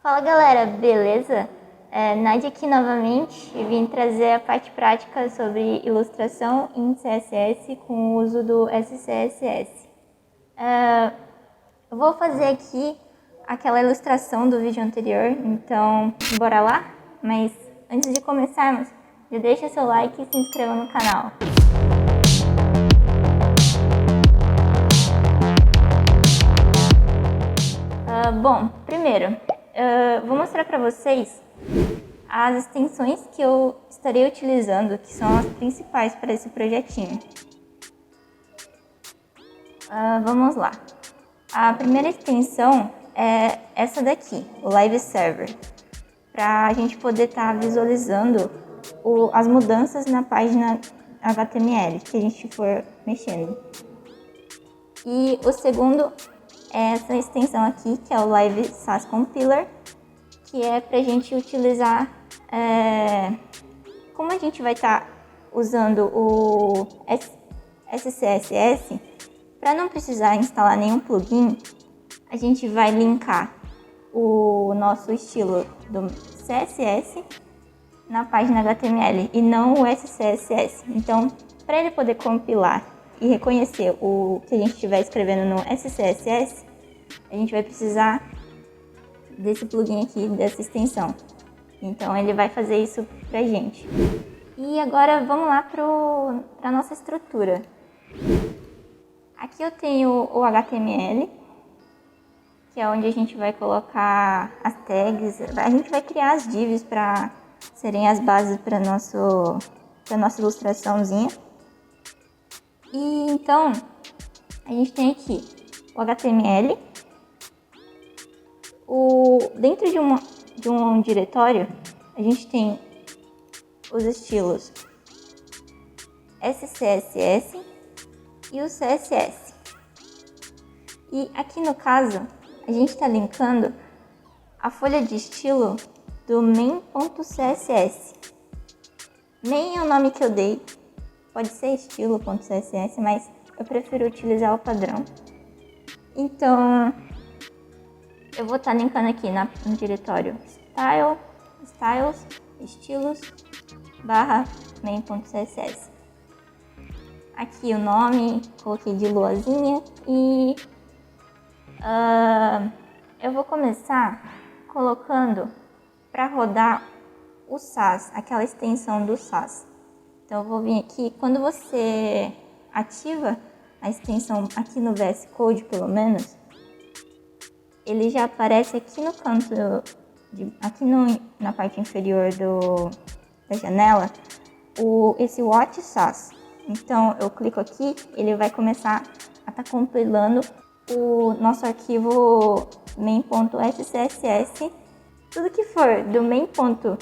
Fala galera, beleza? Nádia aqui novamente e vim trazer a parte prática sobre ilustração em CSS com o uso do SCSS. Eu vou fazer aqui aquela ilustração do vídeo anterior, então bora lá? Mas antes de começarmos, já deixa seu like e se inscreva no canal. Bom, primeiro, vou mostrar para vocês as extensões que eu estarei utilizando, que são as principais para esse projetinho. Vamos lá. A primeira extensão é essa daqui, o Live Server, para a gente poder estar visualizando as mudanças na página HTML que a gente for mexendo. E o segundo é essa extensão aqui, que é o Live Sass Compiler, que é para a gente utilizar, como a gente vai estar usando o SCSS, para não precisar instalar nenhum plugin, a gente vai linkar o nosso estilo do CSS na página HTML e não o SCSS. Então, para ele poder compilar e reconhecer o que a gente estiver escrevendo no SCSS, a gente vai precisar desse plugin aqui, dessa extensão. Então ele vai fazer isso pra gente. E agora vamos lá para nossa estrutura. Aqui eu tenho o HTML, que é onde a gente vai colocar as tags. A gente vai criar as divs para serem as bases para nossa ilustraçãozinha. E então a gente tem aqui o HTML. Dentro de um diretório, a gente tem os estilos SCSS e o CSS. E aqui no caso, a gente está linkando a folha de estilo do main.css. Main é o nome que eu dei, pode ser estilo.css, mas eu prefiro utilizar o padrão. Então, eu vou estar linkando aqui no diretório styles, estilos, /main.css. Aqui o nome, coloquei de luazinha e eu vou começar colocando para rodar o Sass, aquela extensão do Sass. Então eu vou vir aqui, quando você ativa a extensão aqui no VS Code pelo menos, ele já aparece aqui no canto, na parte inferior da janela, esse Watch Sass. Então eu clico aqui, ele vai começar a estar compilando o nosso arquivo main.scss. Tudo que for do main.scss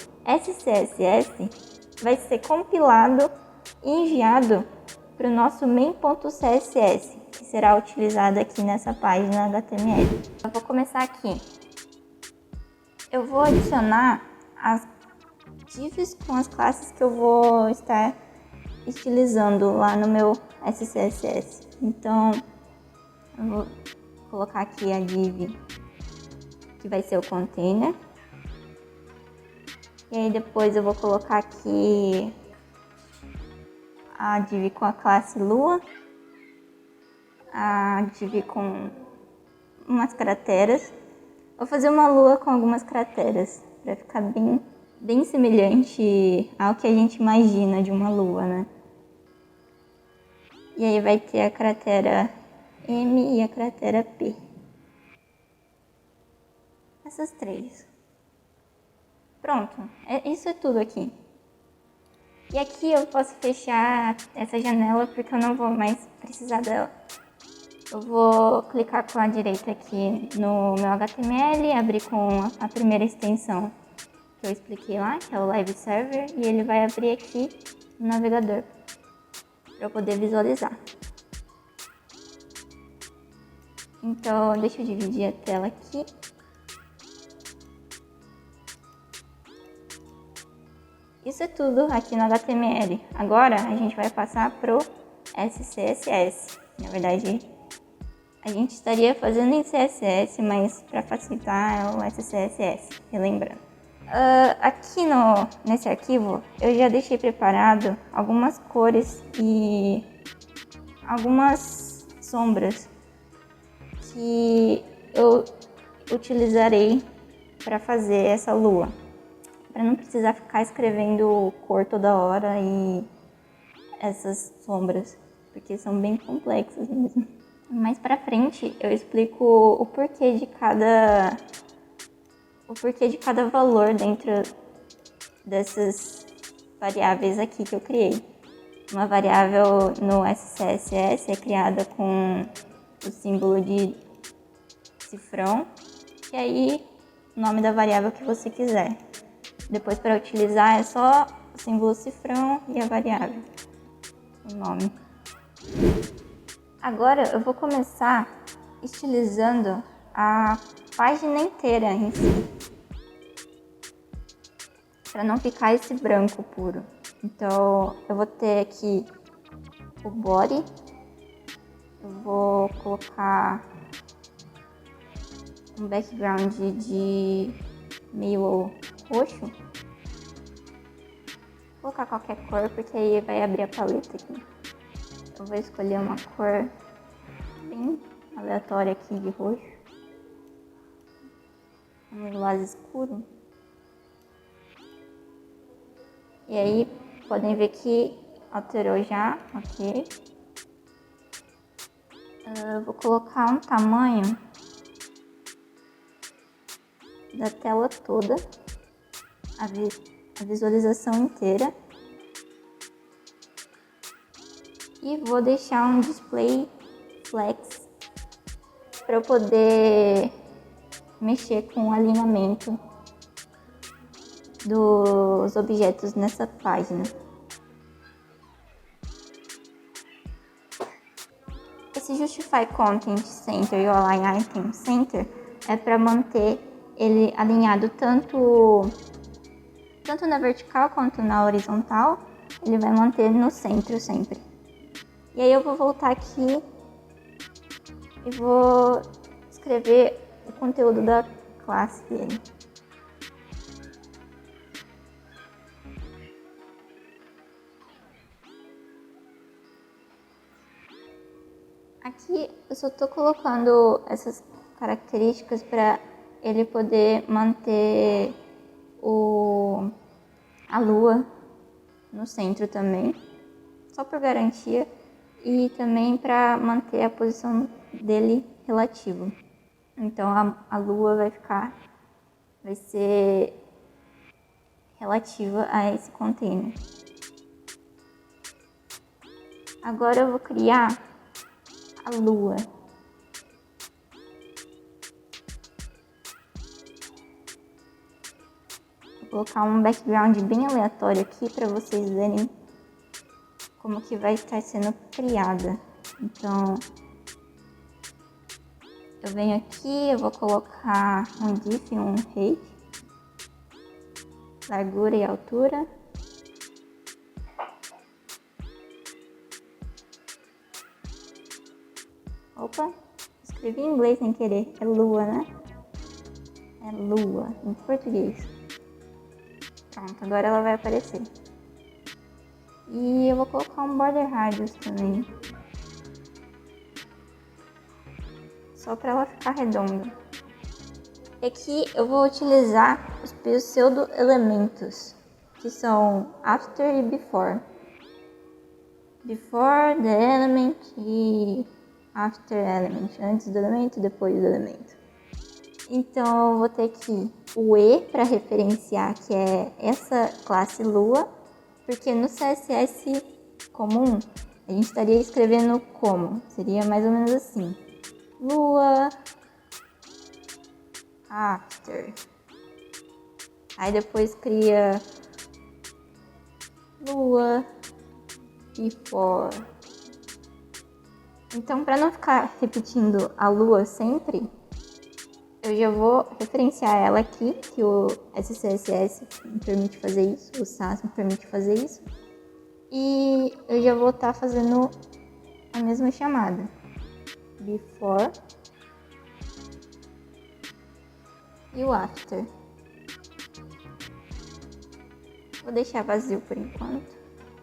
vai ser compilado e enviado para o nosso main.css, que será utilizado aqui nessa página HTML. Eu vou começar aqui. Eu vou adicionar as divs com as classes que eu vou estar estilizando lá no meu SCSS. Então, eu vou colocar aqui a div que vai ser o container. E aí depois eu vou colocar aqui a div com a classe lua, a div com umas crateras. Vou fazer uma lua com algumas crateras para ficar bem semelhante ao que a gente imagina de uma lua, né? E aí vai ter a cratera M e a cratera P. Essas três. Pronto, isso é tudo aqui. E aqui eu posso fechar essa janela porque eu não vou mais precisar dela. Eu vou clicar com a direita aqui no meu HTML, abrir com a primeira extensão que eu expliquei lá, que é o Live Server, e ele vai abrir aqui no navegador para eu poder visualizar. Então, deixa eu dividir a tela aqui. Isso é tudo aqui no HTML. Agora a gente vai passar pro SCSS. Na verdade, a gente estaria fazendo em CSS, mas para facilitar é o SCSS, relembrando. Aqui nesse arquivo eu já deixei preparado algumas cores e algumas sombras que eu utilizarei para fazer essa lua, para não precisar ficar escrevendo cor toda hora e essas sombras, porque são bem complexas mesmo. Mais pra frente eu explico o porquê de cada valor dentro dessas variáveis aqui que eu criei. Uma variável no SCSS é criada com o símbolo de cifrão e aí o nome da variável que você quiser. Depois, para utilizar, é só o símbolo cifrão e a variável, o nome. Agora eu vou começar estilizando a página inteira em si, para não ficar esse branco puro. Então eu vou ter aqui o body, eu vou colocar um background de meio roxo. Vou colocar qualquer cor porque aí vai abrir a paleta aqui. Eu vou escolher uma cor bem aleatória aqui de roxo. Um lilás escuro. E aí podem ver que alterou já, ok. Eu vou colocar um tamanho da tela toda, a visualização inteira. E vou deixar um display flex para eu poder mexer com o alinhamento dos objetos nessa página. Esse Justify Content Center e o Align Item Center é para manter ele alinhado tanto na vertical quanto na horizontal. Ele vai manter no centro sempre. E aí eu vou voltar aqui e vou escrever o conteúdo da classe dele. Aqui eu só estou colocando essas características para ele poder manter a lua no centro também, só por garantia, e também para manter a posição dele relativa. Então a lua vai ser relativa a esse container. Agora eu vou criar a lua. Vou colocar um background bem aleatório aqui para vocês verem como que vai estar sendo criada. Então eu venho aqui, eu vou colocar um diff, um height, largura e altura. Opa, escrevi em inglês sem querer, é lua, né? É lua, em português. Pronto, agora ela vai aparecer. E eu vou colocar um border radius também, só para ela ficar redonda. E aqui eu vou utilizar os pseudo elementos, que são after e before. Before the element e after element, antes do elemento e depois do elemento. Então eu vou ter aqui o E para referenciar que é essa classe lua, porque no CSS comum a gente estaria escrevendo como, seria mais ou menos assim: lua after. Aí depois cria lua before. Então, para não ficar repetindo a lua sempre, eu já vou referenciar ela aqui, que o SCSS me permite fazer isso, o Sass me permite fazer isso. E eu já vou estar fazendo a mesma chamada. before e o after. Vou deixar vazio por enquanto.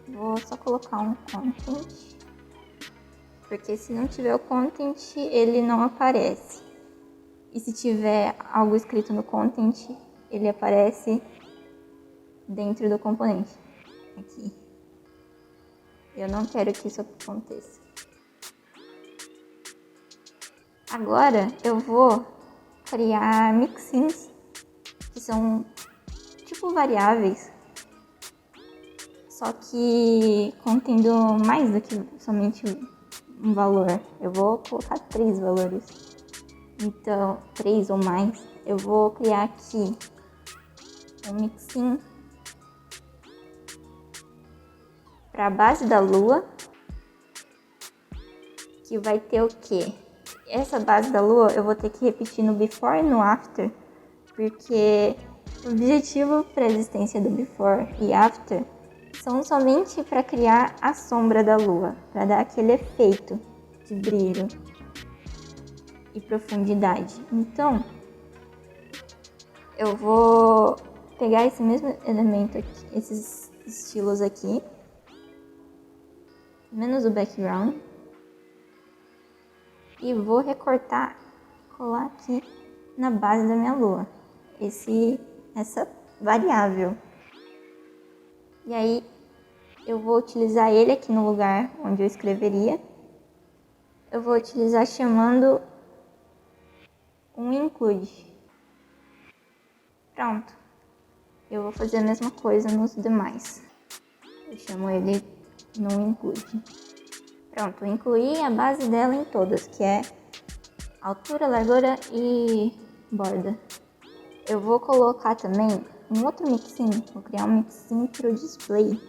Vou só colocar um content, porque se não tiver o content, ele não aparece. E se tiver algo escrito no content, ele aparece dentro do componente. Aqui. Eu não quero que isso aconteça. Agora eu vou criar mixins, que são tipo variáveis, só que contendo mais do que somente um valor. Eu vou colocar 3 valores, então 3 ou mais. Eu vou criar aqui um mixin para a base da lua, que vai ter o quê? Essa base da lua eu vou ter que repetir no before e no after, porque o objetivo para a existência do before e after são somente para criar a sombra da lua, para dar aquele efeito de brilho e profundidade. Então, eu vou pegar esse mesmo elemento aqui, esses estilos aqui, menos o background, e vou recortar, colar aqui na base da minha lua, essa variável. E aí eu vou utilizar ele aqui no lugar onde eu escreveria. Eu vou utilizar chamando um include. Pronto. Eu vou fazer a mesma coisa nos demais. Eu chamo ele no include. Pronto, incluí a base dela em todas, que é altura, largura e borda. Eu vou colocar também um outro mixin, vou criar um mixin para o display.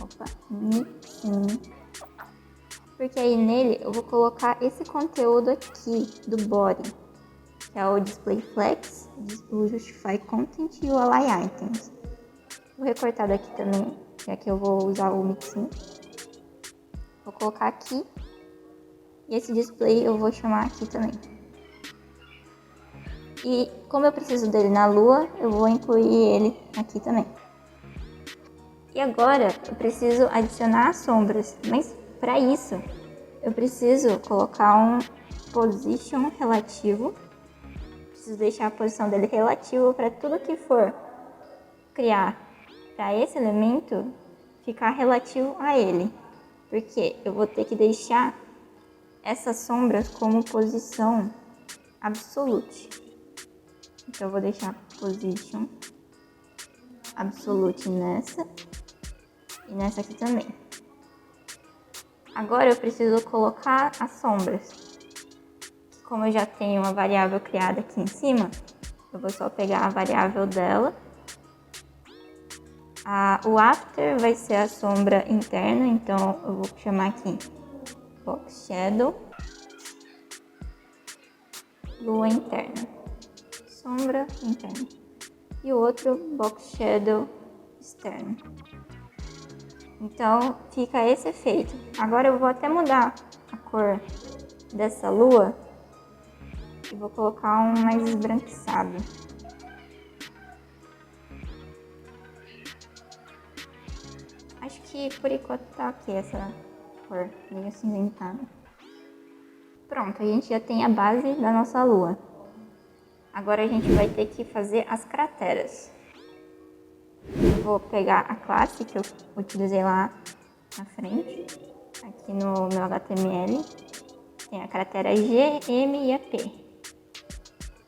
Opa, mixin. Porque aí nele eu vou colocar esse conteúdo aqui do body, que é o display flex, o justify content e o align items. Vou recortar daqui também, já que eu vou usar o mixin. Vou colocar aqui. E esse display eu vou chamar aqui também. E como eu preciso dele na lua, eu vou incluir ele aqui também. E agora eu preciso adicionar as sombras, mas para isso eu preciso colocar um position relativo. Preciso deixar a posição dele relativo para tudo que for criar para esse elemento ficar relativo a ele. Porque eu vou ter que deixar essas sombras como posição absolute. Então eu vou deixar position absolute nessa e nessa aqui também. Agora eu preciso colocar as sombras. Como eu já tenho uma variável criada aqui em cima, eu vou só pegar a variável dela. O after vai ser a sombra interna, então eu vou chamar aqui box shadow lua interna, sombra interna, e o outro box shadow externo. Então fica esse efeito. Agora eu vou até mudar a cor dessa lua e vou colocar um mais esbranquiçado. Acho que por enquanto tá ok essa cor meio acinzentada. Pronto, a gente já tem a base da nossa lua. Agora a gente vai ter que fazer as crateras. Eu vou pegar a classe que eu utilizei lá na frente, aqui no meu HTML. Tem a cratera G, M e a P.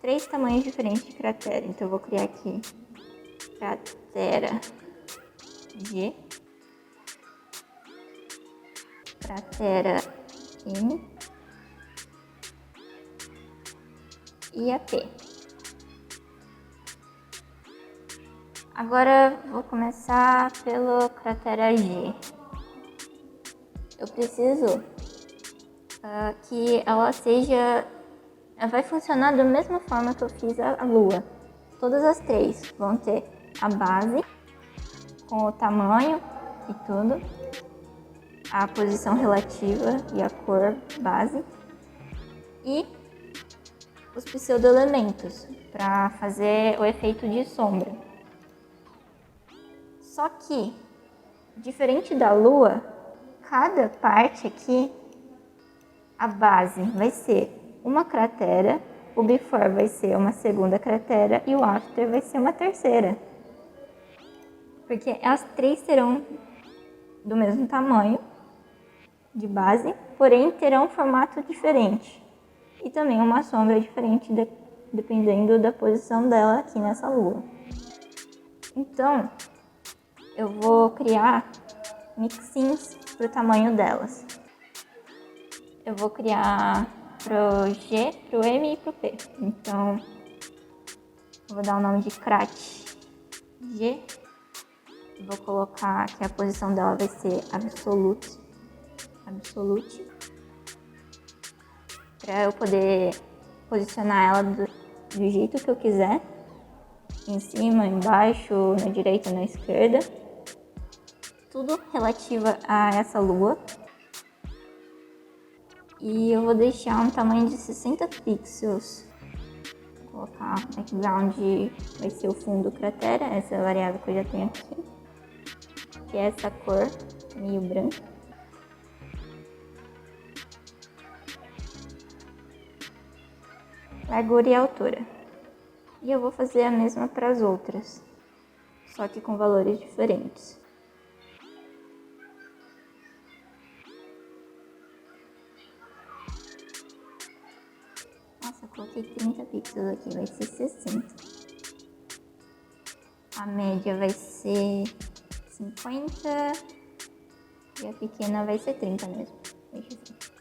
3 tamanhos diferentes de cratera. Então eu vou criar aqui cratera G, cratera M e a P. Agora vou começar pelo cratera G. Eu preciso que ela vai funcionar da mesma forma que eu fiz a lua. Todas as 3 vão ter a base com o tamanho e tudo, a posição relativa e a cor base, e os pseudoelementos para fazer o efeito de sombra. Só que, diferente da Lua, cada parte aqui, a base vai ser uma cratera, o before vai ser uma segunda cratera e o after vai ser uma terceira. Porque as três serão do mesmo tamanho de base, porém terão um formato diferente. E também uma sombra diferente dependendo da posição dela aqui nessa lua. Então, eu vou criar mixins para o tamanho delas. Eu vou criar pro G, pro M e pro P. Então, eu vou dar o nome de Crat G. Vou colocar que a posição dela vai ser Absolute. Para eu poder posicionar ela do jeito que eu quiser. Em cima, embaixo, na direita, na esquerda. Tudo relativo a essa lua. E eu vou deixar um tamanho de 60 pixels. Vou colocar background, vai ser o fundo cratera, essa é a variável que eu já tenho aqui. Que é essa cor, meio branca. Largura e altura. E eu vou fazer a mesma para as outras, só que com valores diferentes. Nossa, eu coloquei 30 pixels aqui, vai ser 60. A média vai ser 50 e a pequena vai ser 30 mesmo. Deixa eu ver.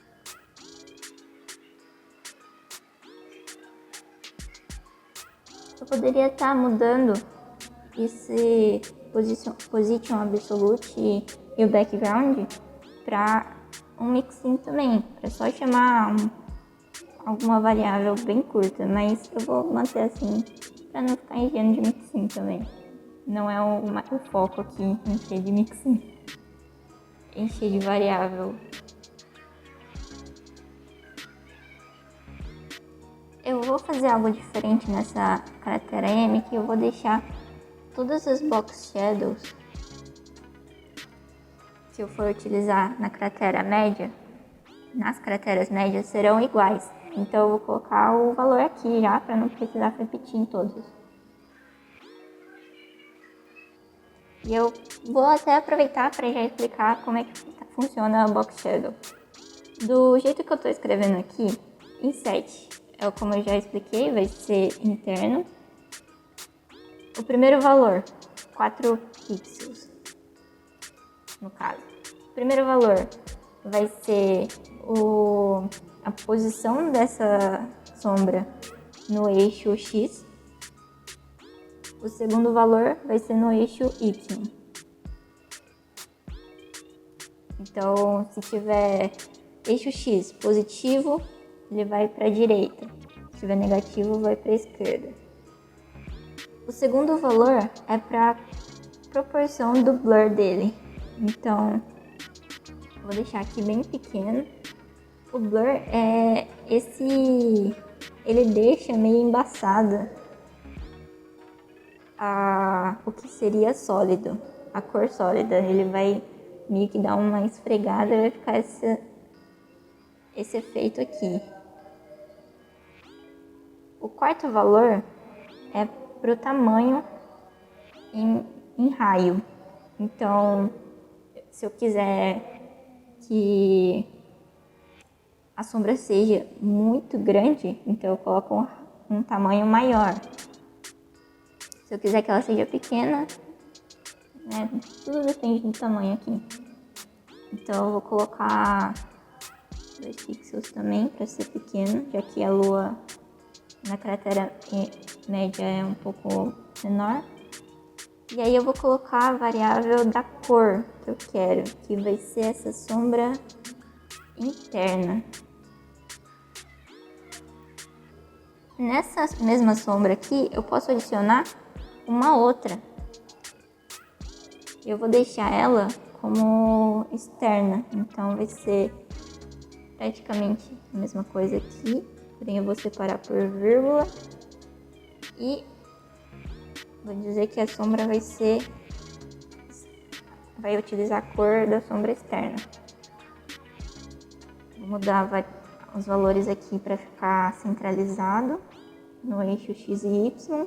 Eu poderia estar mudando esse position absolute e o background para um mixin também, para só chamar alguma variável bem curta, mas eu vou manter assim para não ficar enchendo de mixin também. Não é o foco aqui encher de mixin, encher de variável. Eu vou fazer algo diferente nessa cratera M, que eu vou deixar todas as box shadows que eu for utilizar na cratera média, nas crateras médias serão iguais. Então eu vou colocar o valor aqui já, para não precisar repetir em todos. E eu vou até aproveitar para já explicar como é que funciona a box shadow. Do jeito que eu estou escrevendo aqui, inset, como eu já expliquei, vai ser interno. O primeiro valor, 4 pixels, no caso. O primeiro valor vai ser a posição dessa sombra no eixo X. O segundo valor vai ser no eixo Y. Então, se tiver eixo X positivo, ele vai para a direita. Se tiver negativo, vai para a esquerda. O segundo valor é para a proporção do blur dele. Então, vou deixar aqui bem pequeno. O blur é ele deixa meio embaçada o que seria sólido, a cor sólida. Ele vai meio que dar uma esfregada e vai ficar esse efeito aqui. O quarto valor é para o tamanho em raio. Então, se eu quiser que a sombra seja muito grande, então eu coloco um tamanho maior. Se eu quiser que ela seja pequena, né, tudo depende do tamanho aqui. Então eu vou colocar 2 pixels também para ser pequeno, já que a lua na cratera média é um pouco menor. E aí eu vou colocar a variável da cor que eu quero, que vai ser essa sombra interna. Nessa mesma sombra aqui, eu posso adicionar uma outra. Eu vou deixar ela como externa, então vai ser praticamente a mesma coisa aqui, porém eu vou separar por vírgula e vou dizer que a sombra vai utilizar a cor da sombra externa. Vou mudar os valores aqui para ficar centralizado no eixo X e Y.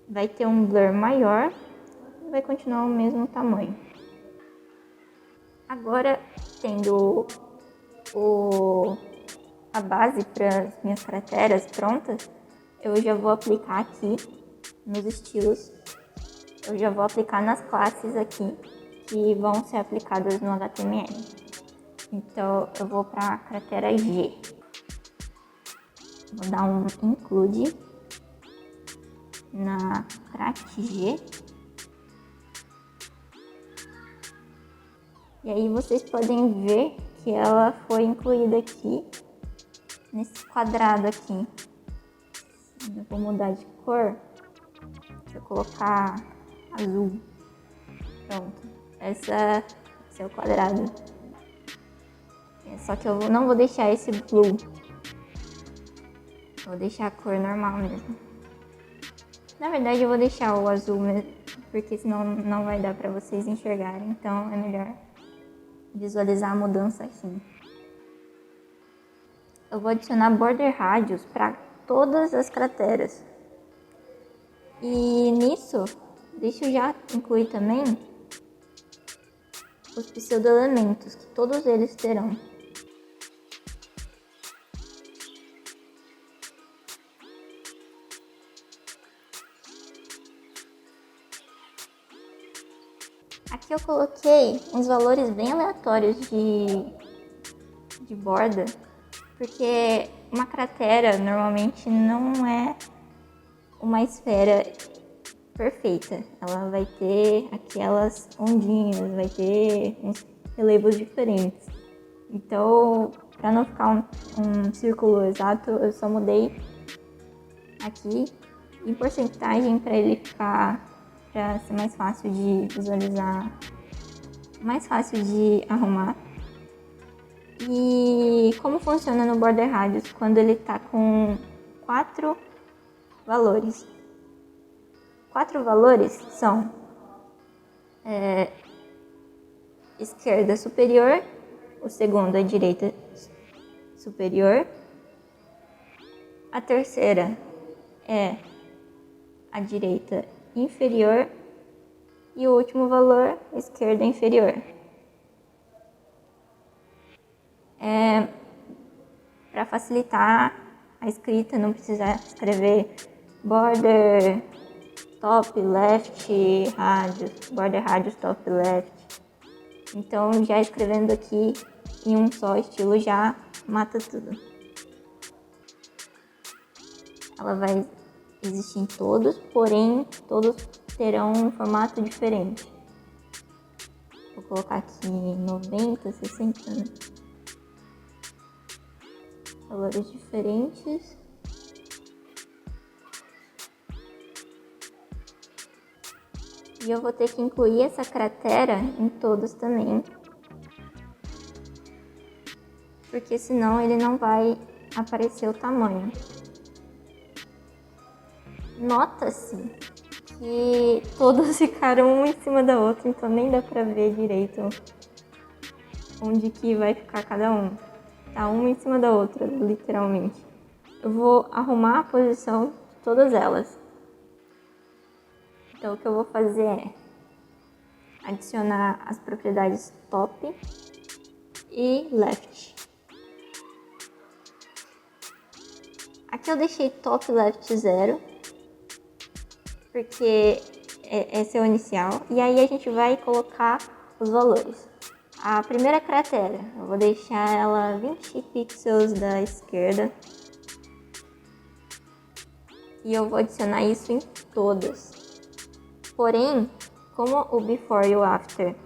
Vai ter um blur maior e vai continuar o mesmo tamanho. Agora, tendo a base para as minhas crateras prontas, eu já vou aplicar aqui nos estilos. Eu já vou aplicar nas classes aqui que vão ser aplicadas no HTML. Então, eu vou para a cratera G. Vou dar um include na crat G. E aí vocês podem ver que ela foi incluída aqui, nesse quadrado aqui. Eu vou mudar de cor. Deixa eu colocar azul. Pronto. Esse é o quadrado. Só que eu não vou deixar esse blue. Vou deixar a cor normal mesmo. Na verdade eu vou deixar o azul mesmo, porque senão não vai dar pra vocês enxergarem. Então é melhor visualizar a mudança assim. Eu vou adicionar border radius para todas as crateras. E nisso, deixa eu já incluir também os pseudoelementos, que todos eles terão. Aqui eu coloquei uns valores bem aleatórios de borda, porque uma cratera normalmente não é uma esfera perfeita. Ela vai ter aquelas ondinhas, vai ter uns relevos diferentes. Então, para não ficar um círculo exato, eu só mudei aqui em porcentagem para ele ficar, para ser mais fácil de visualizar, mais fácil de arrumar. E como funciona no border radius quando ele está com 4 valores? 4 valores são esquerda superior, o segundo é direita superior, a terceira é a direita inferior e o último valor, esquerda inferior. Para facilitar a escrita, não precisa escrever border top left radius, border radius top left. Então, já escrevendo aqui em um só estilo já mata tudo. Ela vai existir em todos, porém todos terão um formato diferente. Vou colocar aqui 90, 60, né? Valores diferentes. E eu vou ter que incluir essa cratera em todos também, porque senão ele não vai aparecer o tamanho. Nota-se que todos ficaram uma em cima da outra, então nem dá pra ver direito onde que vai ficar cada um. Tá uma em cima da outra, literalmente. Eu vou arrumar a posição de todas elas. Então o que eu vou fazer é adicionar as propriedades top e left. Aqui eu deixei top left 0, porque esse é o inicial. E aí a gente vai colocar os valores. A primeira cratera, eu vou deixar ela 20 pixels da esquerda. E eu vou adicionar isso em todas. Porém, como o before e o after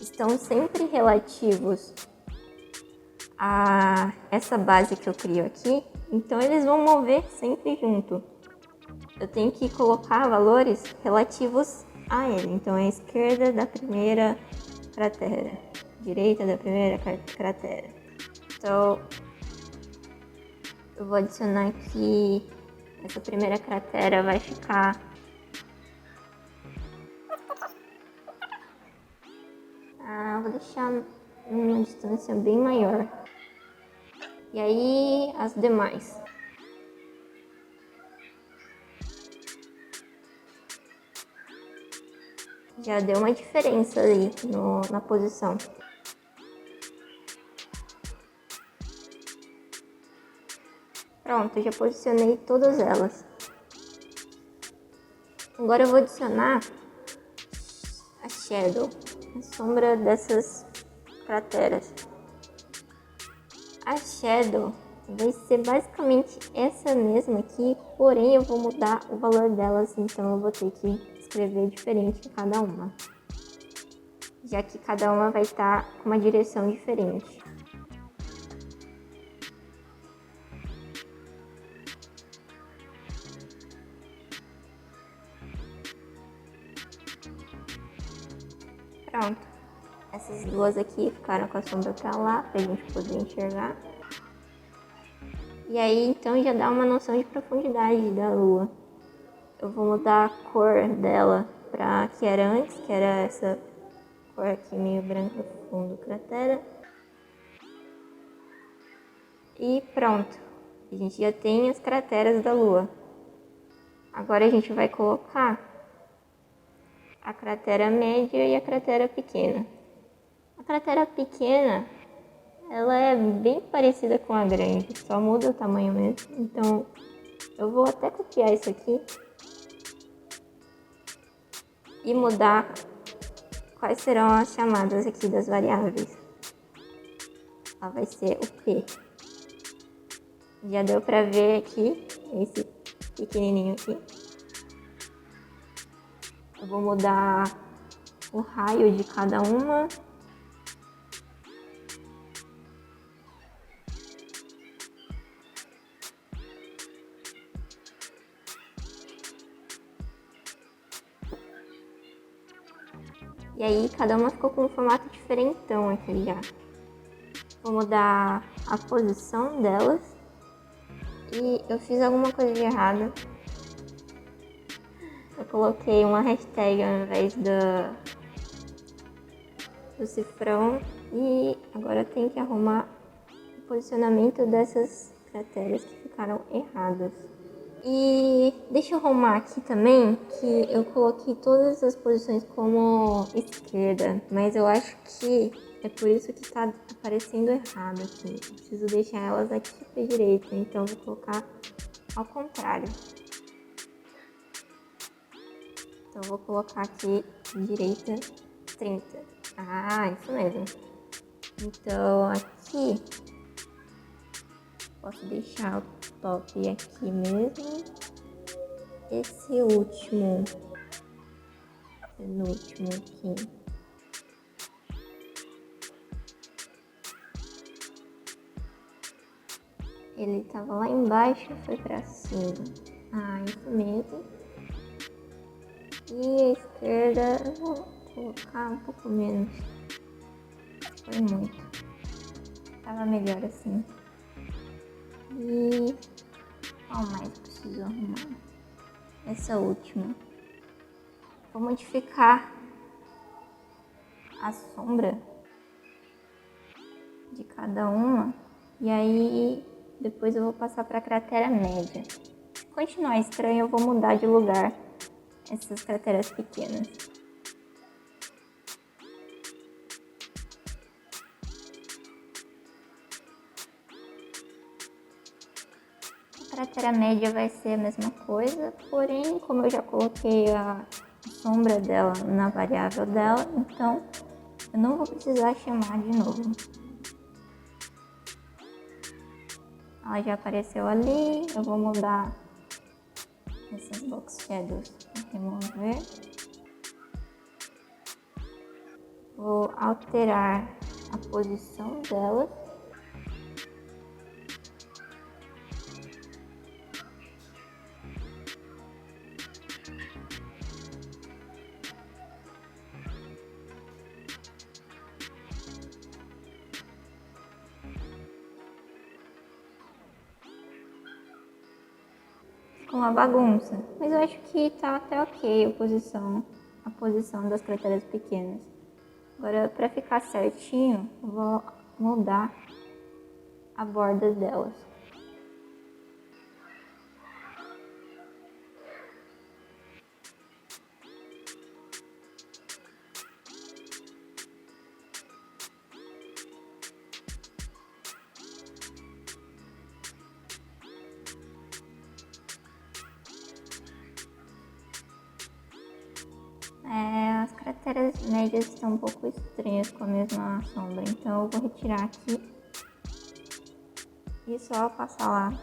estão sempre relativos a essa base que eu crio aqui, então eles vão mover sempre junto. Eu tenho que colocar valores relativos a ele. Então, é a esquerda da primeira cratera, direita da primeira cratera. Então, Eu vou adicionar aqui, essa primeira cratera vai ficar vou deixar uma distância bem maior. E aí as demais. Já deu uma diferença aí na posição. Pronto, já posicionei todas elas. Agora eu vou adicionar a shadow, a sombra dessas crateras. A shadow vai ser basicamente essa mesma aqui, porém eu vou mudar o valor delas, então eu vou ter que escrever diferente em cada uma, já que cada uma vai estar com uma direção diferente. Pronto, essas duas aqui ficaram com a sombra pra lá, pra gente poder enxergar. E aí, então, já dá uma noção de profundidade da lua. Eu vou mudar a cor dela pra que era antes, que era essa cor aqui meio branca, fundo cratera. E pronto, a gente já tem as crateras da lua. Agora a gente vai colocar a cratera média e a cratera pequena. A cratera pequena, ela é bem parecida com a grande, só muda o tamanho mesmo. Então, eu vou até copiar isso aqui e mudar quais serão as chamadas aqui das variáveis. Ela vai ser o P. Já deu pra ver aqui, esse pequenininho aqui. Eu vou mudar o raio de cada uma. E aí cada uma ficou com um formato diferentão aqui já. Vou mudar a posição delas. E eu fiz alguma coisa de errado. Eu coloquei uma hashtag ao invés do cifrão. E agora eu tenho que arrumar o posicionamento dessas crateras que ficaram erradas. E deixa eu arrumar aqui também que eu coloquei todas as posições como esquerda, mas eu acho que é por isso que tá aparecendo errado aqui. Eu preciso deixar elas aqui para direita, então vou colocar ao contrário. Então vou colocar aqui direita 30. Isso mesmo. Então aqui posso deixar o top aqui mesmo. Esse último, penúltimo aqui. Ele tava lá embaixo e foi pra cima. Isso mesmo. E a esquerda eu vou colocar um pouco menos. Foi muito. Tava melhor assim. E qual mais preciso arrumar? Essa última. Vou modificar a sombra de cada uma. E aí depois eu vou passar para a cratera média. Se continuar estranho, eu vou mudar de lugar essas crateras pequenas. A cratera média vai ser a mesma coisa, porém, como eu já coloquei a sombra dela na variável dela, então eu não vou precisar chamar de novo. Ela já apareceu ali, eu vou mudar essas box shadows para remover. Vou alterar a posição delas. fica uma bagunça. Mas eu acho que tá até ok a posição das crateras pequenas. Agora, para ficar certinho, eu vou mudar a borda delas. As crateras médias estão um pouco estranhas com a mesma sombra, então eu vou retirar aqui e só passar lá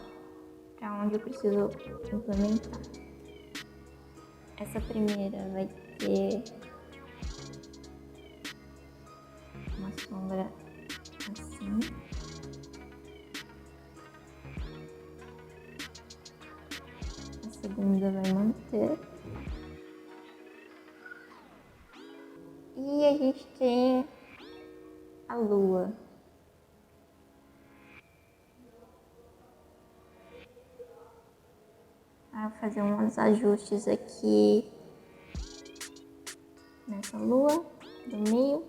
para onde eu preciso implementar. Essa primeira vai ter uma sombra assim. A segunda vai manter. E a gente tem a lua. Vou fazer uns ajustes aqui nessa lua do meio.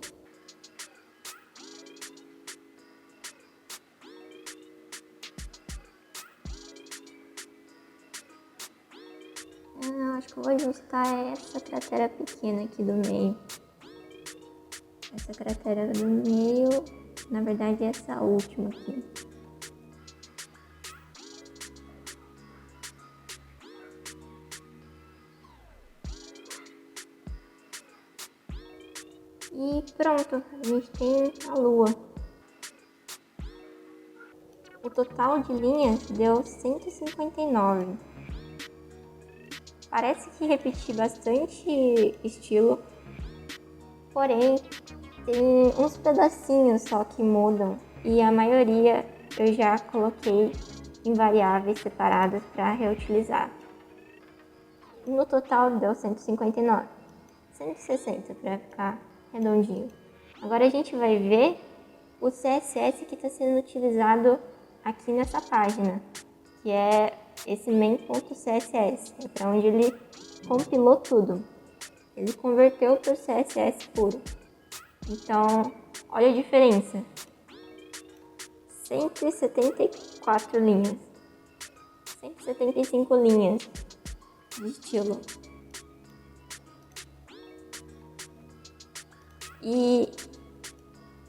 Acho que eu vou ajustar essa cratera pequena aqui do meio. Essa cratera do meio, na verdade, essa última aqui. E pronto, a gente tem a lua. O total de linhas deu 159. Parece que repeti bastante estilo, porém tem uns pedacinhos só que mudam e a maioria eu já coloquei em variáveis separadas para reutilizar. No total deu 159, 160 para ficar redondinho. Agora a gente vai ver o CSS que está sendo utilizado aqui nessa página, que é esse main.css, é para onde ele compilou tudo. Ele converteu para o CSS puro. Então, olha a diferença. 174 linhas. 175 linhas de estilo. E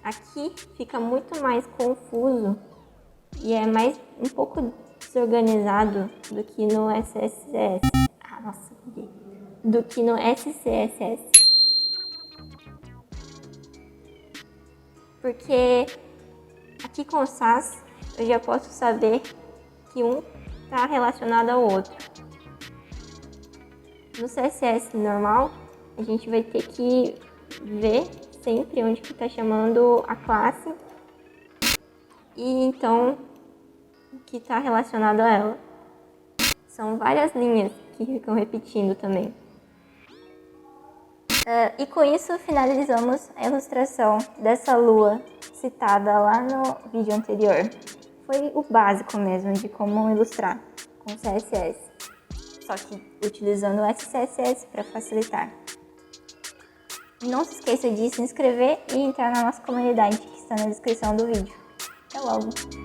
aqui fica muito mais confuso e é mais um pouco desorganizado do que no SSS. Do que no SCSS. Porque aqui com o SAS eu já posso saber que um está relacionado ao outro. No CSS normal, a gente vai ter que ver sempre onde que está chamando a classe e então o que está relacionado a ela. São várias linhas que ficam repetindo também. E com isso finalizamos a ilustração dessa lua citada lá no vídeo anterior. Foi o básico mesmo de como ilustrar com CSS, só que utilizando o SCSS para facilitar. Não se esqueça de se inscrever e entrar na nossa comunidade que está na descrição do vídeo. Até logo!